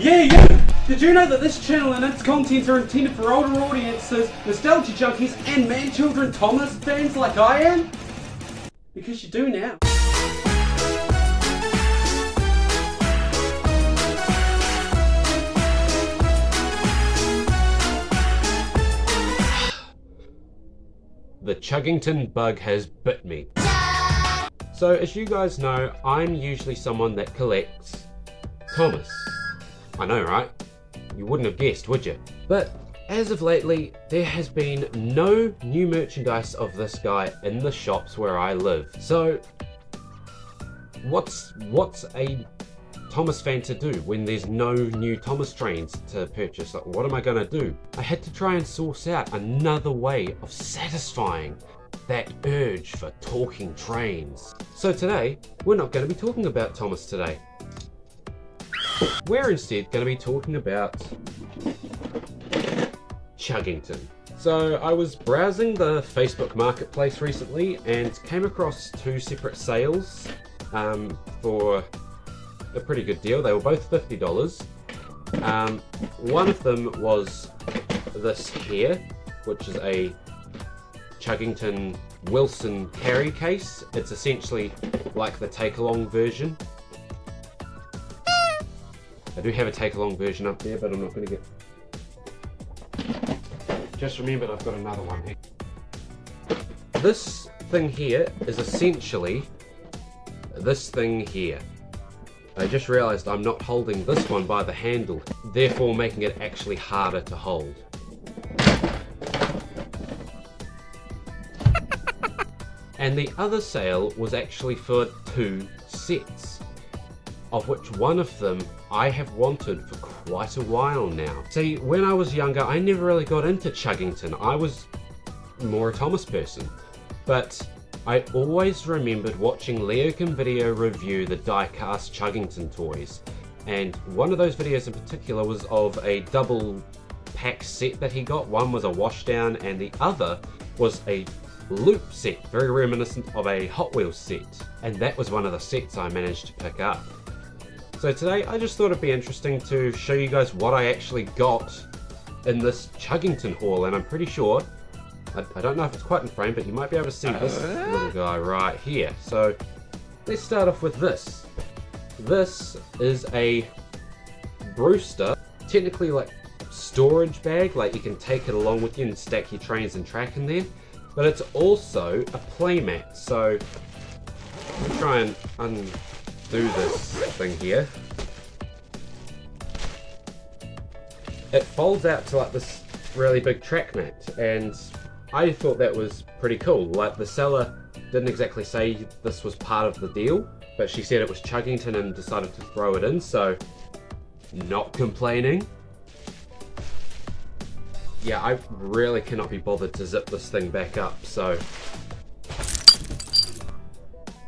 Yeah, yeah! Did you know that this channel and its content are intended for older audiences, nostalgia junkies, and man-children Thomas fans like I am? Because you do now. The Chugginton bug has bit me. So as you guys know, I'm usually someone that collects Thomas. I know, right? You wouldn't have guessed, would you? But as of lately, there has been no new merchandise of this guy in the shops where I live. So what's a Thomas fan to do when there's no new Thomas trains to purchase? Like, what am I gonna do? I had to try and source out another way of satisfying that urge for talking trains. So today, we're not going to be talking about Thomas today. We're instead going to be talking about Chugginton. So I was browsing the Facebook marketplace recently and came across two separate sales for a pretty good deal. They were both $50. One of them was this here, which is a Chugginton Wilson carry case. It's essentially like the take-along version. I do have a take-along version up there, but I'm not going to get... Just remembered I've got another one here. This thing here is essentially this thing here. I just realised I'm not holding this one by the handle, therefore making it actually harder to hold. And the other sale was actually for two sets, of which one of them I have wanted for quite a while now. See, when I was younger, I never really got into Chugginton. I was more a Thomas person, but I always remembered watching Leokin Video review the die-cast Chugginton toys, and one of those videos in particular was of a double pack set that he got. One was a washdown and the other was a loop set, very reminiscent of a Hot Wheels set, and that was one of the sets I managed to pick up. So today I just thought it'd be interesting to show you guys what I actually got in this Chugginton haul, and I'm pretty sure, I don't know if it's quite in frame, but you might be able to see this little guy right here. So let's start off with this. This is a Brewster, technically like storage bag, like you can take it along with you and stack your trains and track in there. But it's also a playmat, so let me try and undo this thing here. It folds out to like this really big track mat, and I thought that was pretty cool. Like, the seller didn't exactly say this was part of the deal, but she said it was Chugginton and decided to throw it in, so not complaining. Yeah, I really cannot be bothered to zip this thing back up, so...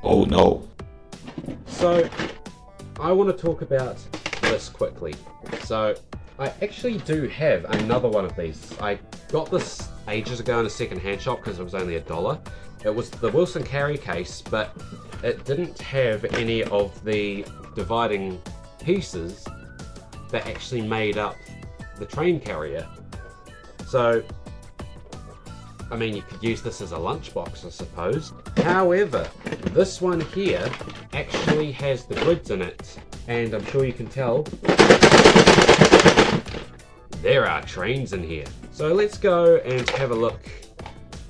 Oh no. So, I want to talk about this quickly. So, I actually do have another one of these. I got this ages ago in a second-hand shop because it was only $1. It was the Wilson carry case, but it didn't have any of the dividing pieces that actually made up the train carrier. So, I mean, you could use this as a lunchbox, I suppose. However, this one here actually has the grids in it, and I'm sure you can tell there are trains in here. So let's go and have a look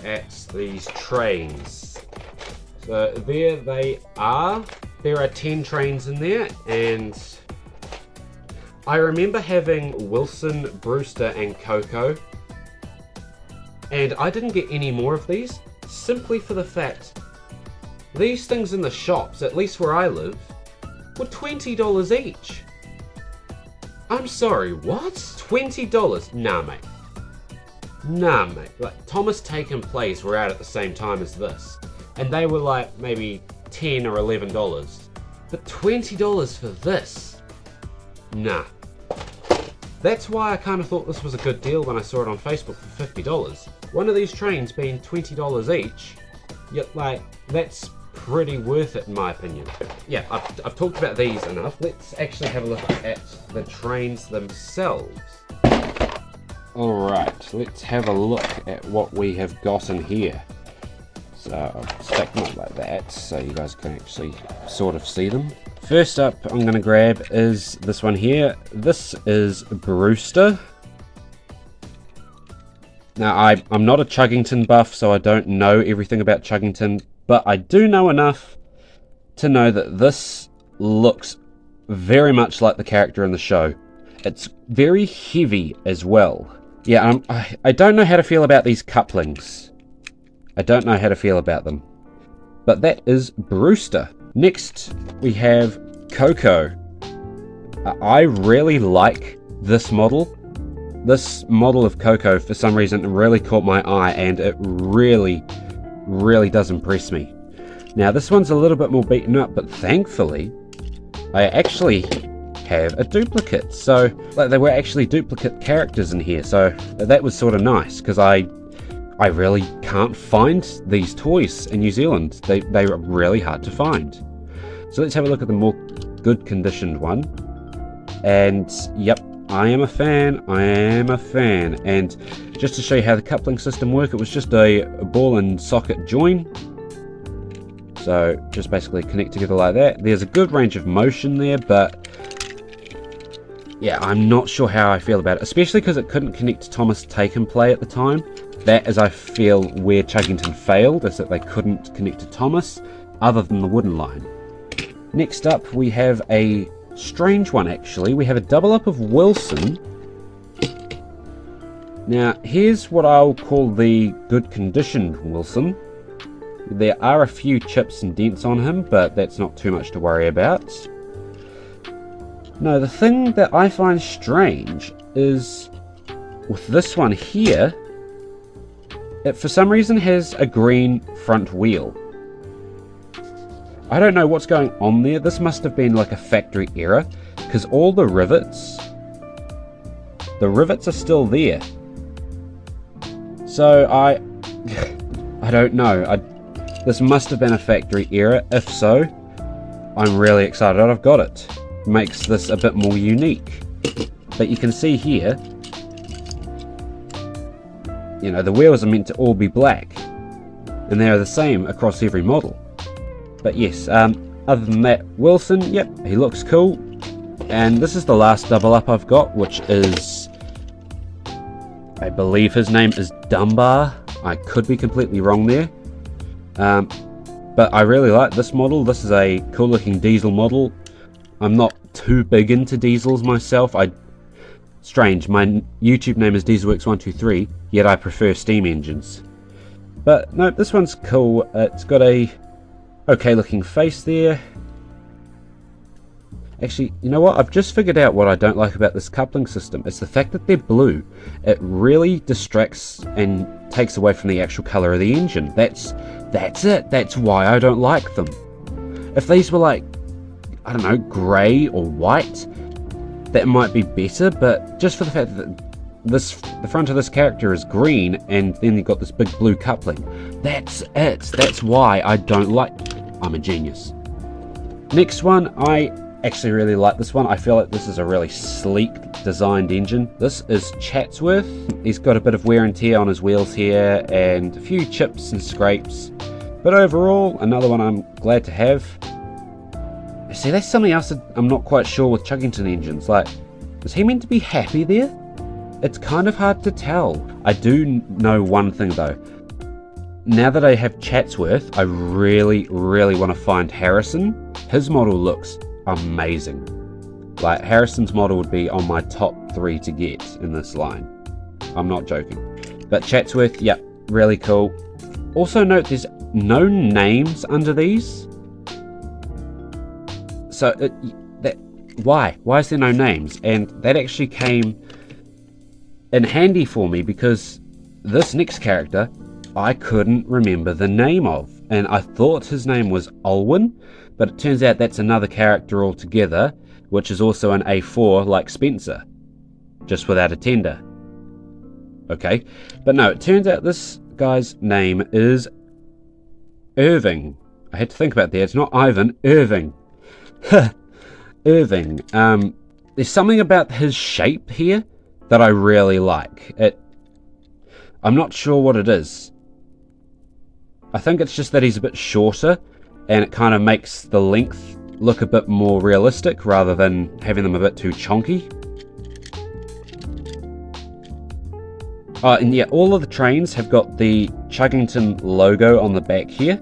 at these trains. So there they are. There are 10 trains in there, and I remember having Wilson, Brewster, and Coco. And I didn't get any more of these, simply for the fact these things in the shops, at least where I live, were $20 each. I'm sorry, what? $20? Nah, mate. Nah, mate. Like, Thomas Take and Plays were out at the same time as this, and they were like maybe $10 or $11. But $20 for this? Nah. That's why I kind of thought this was a good deal when I saw it on Facebook for $50. One of these trains being $20 each, yet like, that's pretty worth it in my opinion. Yeah, I've talked about these enough. Let's actually have a look at the trains themselves. Alright, let's have a look at what we have got in here. So I'll stack them up like that so you guys can actually sort of see them. First up I'm going to grab is this one here. This is Brewster. Now I'm not a Chugginton buff, so I don't know everything about Chugginton, but I do know enough to know that this looks very much like the character in the show. It's very heavy as well. Yeah, I don't know how to feel about these couplings. I don't know how to feel about them. But that is Brewster. Next, we have Coco. I really like this model. This model of Coco, for some reason, really caught my eye, and it really, really does impress me. Now, this one's a little bit more beaten up, but thankfully, I actually have a duplicate. So, like, they were actually duplicate characters in here, so that was sort of nice, because I really can't find these toys in New Zealand. They are really hard to find. So let's have a look at the more good conditioned one. And yep, I am a fan. And just to show you how the coupling system works, it was just a ball and socket join. So just basically connect together like that. There's a good range of motion there, but yeah, I'm not sure how I feel about it, especially because it couldn't connect to Thomas Take and Play at the time. That is, I feel, where Chugginton failed, is that they couldn't connect to Thomas, other than the wooden line. Next up, we have a strange one, actually. We have a double up of Wilson. Now, here's what I'll call the good conditioned Wilson. There are a few chips and dents on him, but that's not too much to worry about. No, the thing that I find strange is with this one here, it for some reason has a green front wheel. I don't know what's going on there. This must have been like a factory error, because all the rivets are still there. So I don't know. This must have been a factory error. If so, I'm really excited I've got it. Makes this a bit more unique. But you can see here, you know, the wheels are meant to all be black, and they are the same across every model. But yes, other than that, Wilson, yep, he looks cool. And this is the last double up I've got, which is, I believe his name is Dunbar. I could be completely wrong there. But I really like this model. This is a cool looking diesel model. I'm not too big into diesels myself. Strange, my YouTube name is Dieselworks123, yet I prefer steam engines. But no, this one's cool. It's got a okay looking face there. Actually, you know what? I've just figured out what I don't like about this coupling system. It's the fact that they're blue. It really distracts and takes away from the actual colour of the engine. That's it. That's why I don't like them. If these were like, I don't know, grey or white, that might be better, but just for the fact that the front of this character is green and then you've got this big blue coupling, that's it. That's why I don't like. I'm a genius. Next one, I actually really like this one. I feel like this is a really sleek designed engine. This is Chatsworth. He's got a bit of wear and tear on his wheels here and a few chips and scrapes, but overall another one I'm glad to have. See, that's something else that I'm not quite sure with Chugginton engines. Like, is he meant to be happy there? It's kind of hard to tell. I do know one thing though. Now that I have Chatsworth, I really, really want to find Harrison. His model looks amazing. Like, Harrison's model would be on my top 3 to get in this line. I'm not joking. But Chatsworth, yep, really cool. Also note there's no names under these. So, why? Why is there no names? And that actually came in handy for me because this next character I couldn't remember the name of. And I thought his name was Olwyn, but it turns out that's another character altogether, which is also an A4 like Spencer, just without a tender. Okay, but no, it turns out this guy's name is Irving. I had to think about that. It's not Ivan, Irving. Irving. There's something about his shape here that I really like. I'm not sure what it is. I think it's just that he's a bit shorter, and it kind of makes the length look a bit more realistic rather than having them a bit too chonky. And yeah, all of the trains have got the Chugginton logo on the back here,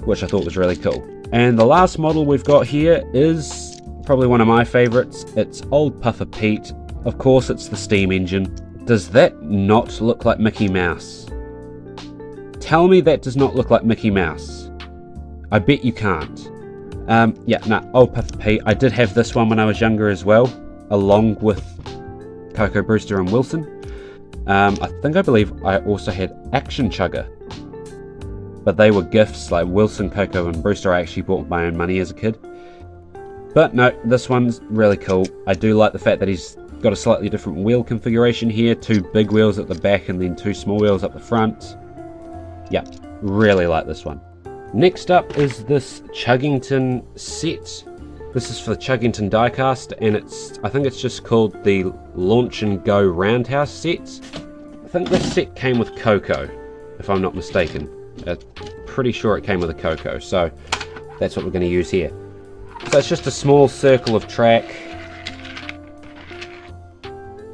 which I thought was really cool. And the last model we've got here is probably one of my favourites. It's Old Puffer Pete. Of course, it's the steam engine. Does that not look like Mickey Mouse? Tell me that does not look like Mickey Mouse. I bet you can't. Old Puffer Pete. I did have this one when I was younger as well, along with Coco, Brewster and Wilson. I believe I also had Action Chugger, but they were gifts. Like Wilson, Coco and Brewster I actually bought with my own money as a kid. But no, this one's really cool. I do like the fact that he's got a slightly different wheel configuration here, 2 big wheels at the back and then 2 small wheels up the front. Yeah, really like this one. Next up is this Chugginton set. This is for the Chugginton diecast, and I think it's just called the Launch and Go Roundhouse set. I think this set came with Coco, if I'm not mistaken. Pretty sure it came with a Coco, so that's what we're going to use here. So it's just a small circle of track,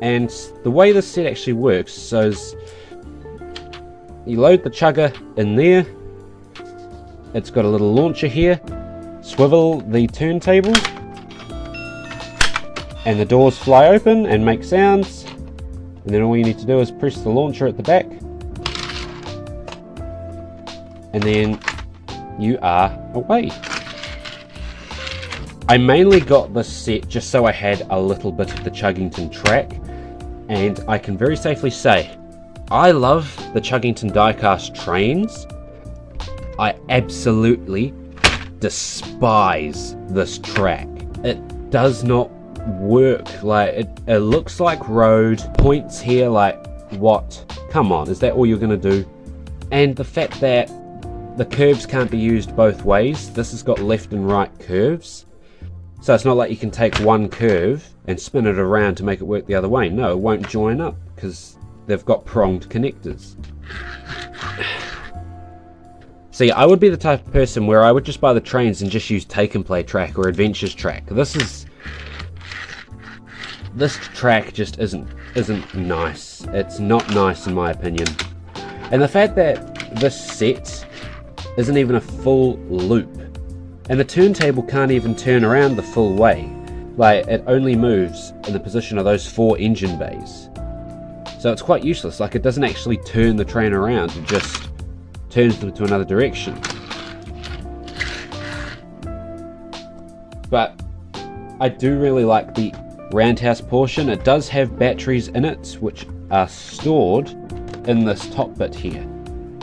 and the way this set actually works is you load the chugger in there. It's got a little launcher here. Swivel the turntable and the doors fly open and make sounds, and then all you need to do is press the launcher at the back and then you are away. I mainly got this set just so I had a little bit of the Chugginton track, and I can very safely say I love the Chugginton diecast trains. I absolutely despise this track. It does not work. Like it looks like road. Points here like what? Come on, is that all you're gonna do? And the fact that the curves can't be used both ways. This has got left and right curves, so it's not like you can take one curve and spin it around to make it work the other way. No, it won't join up because they've got pronged connectors. See, I would be the type of person where I would just buy the trains and just use Take and Play track or Adventures track. This track just isn't nice. It's not nice in my opinion. And the fact that this set isn't even a full loop, and the turntable can't even turn around the full way. Like, it only moves in the position of those 4 engine bays. So it's quite useless. Like, it doesn't actually turn the train around, it just turns them to another direction. But I do really like the Roundhouse portion. It does have batteries in it which are stored in this top bit here,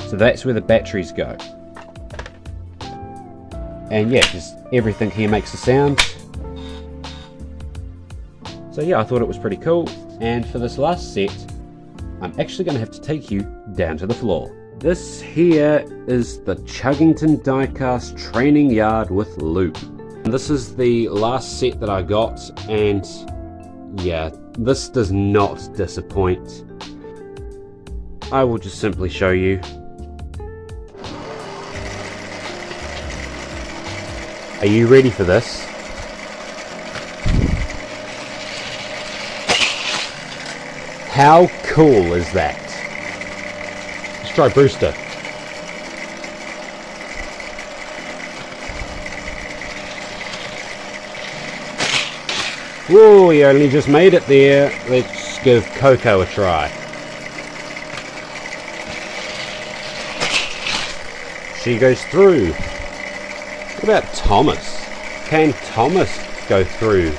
so that's where the batteries go. And yeah, just everything here makes a sound. So yeah, I thought it was pretty cool. And for this last set, I'm actually going to have to take you down to the floor. This here is the Chugginton diecast training yard with loop. And this is the last set that I got, and yeah, this does not disappoint. I will just simply show you. Are you ready for this? How cool is that? Let's try Brewster. Whoa, he only just made it there. Let's give Coco a try. She goes through. What about Thomas? Can Thomas go through?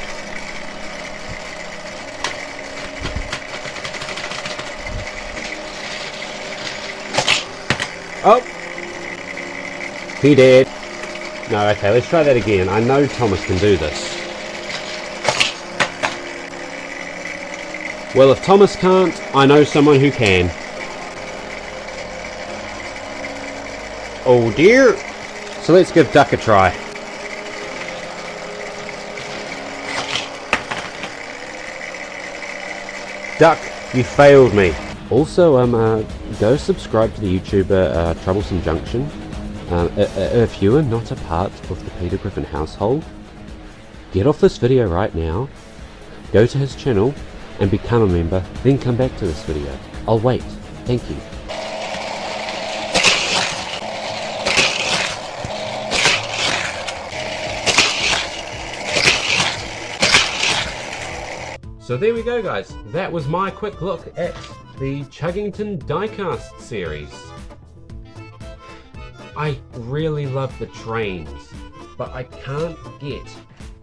Oh! He did. No, okay, let's try that again. I know Thomas can do this. Well, if Thomas can't, I know someone who can. Oh dear! So let's give duck a try. Duck, you failed me. Also, go subscribe to the YouTuber Troublesome Junction. If you are not a part of the Peter Griffin household, get off this video right now, go to his channel and become a member, then come back to this video. I'll wait. Thank you. So there we go, guys. That was my quick look at the Chuggington diecast series. I really love the trains, but I can't get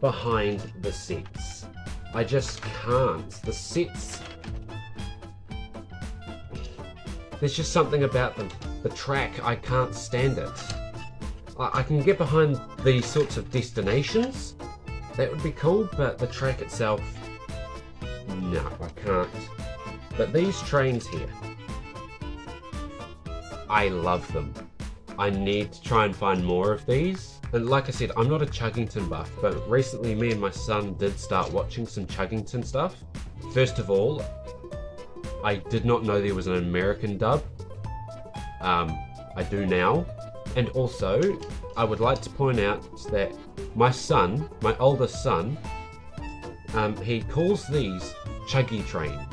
behind the sets. I just can't. The sets, there's just something about them. The track, I can't stand it. I can get behind these sorts of destinations. That would be cool, but the track itself, no, I can't. But these trains here, I love them. I need to try and find more of these. And like I said, I'm not a Chuggington buff, but recently me and my son did start watching some Chuggington stuff. First of all, I did not know there was an American dub. I do now. And also, I would like to point out that my son, my oldest son, he calls these Chuggy trains.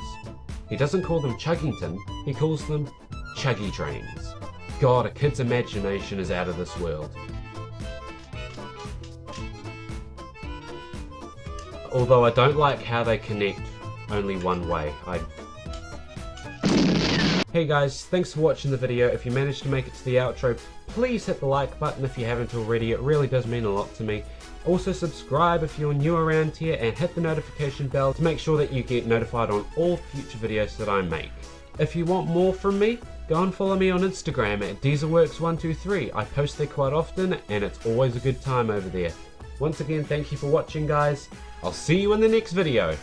He doesn't call them Chuggington, he calls them Chuggy trains. God, a kid's imagination is out of this world. Although I don't like how they connect only one way. Hey guys, thanks for watching the video. If you managed to make it to the outro, please hit the like button if you haven't already. It really does mean a lot to me. Also subscribe if you're new around here and hit the notification bell to make sure that you get notified on all future videos that I make. If you want more from me, go and follow me on Instagram at Dieselworks123. I post there quite often and it's always a good time over there. Once again, thank you for watching, guys. I'll see you in the next video.